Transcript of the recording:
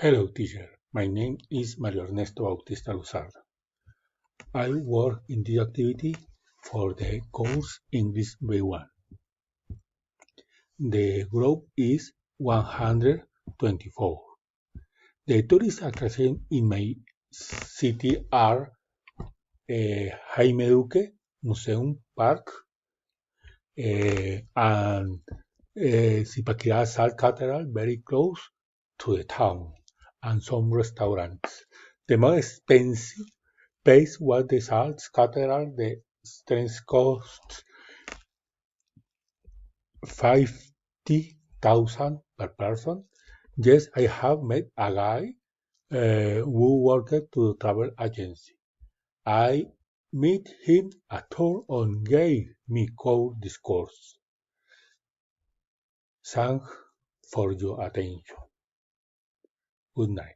Hello, teacher. My name is Mario Ernesto Bautista Luzardo. I work in the activity for the course English B1. The group is 124. The tourist attractions in my city are Jaime Duque Museum Park and Zipaquirá Salt Cathedral, very close to the town, and some restaurants. The most expensive place was the Salt Cathedral. The entrance cost 50,000 per person. Yes, I have met a guy who worked to the travel agency. I met him a tour and gave me cool discourse. Thanks for your attention. Good night.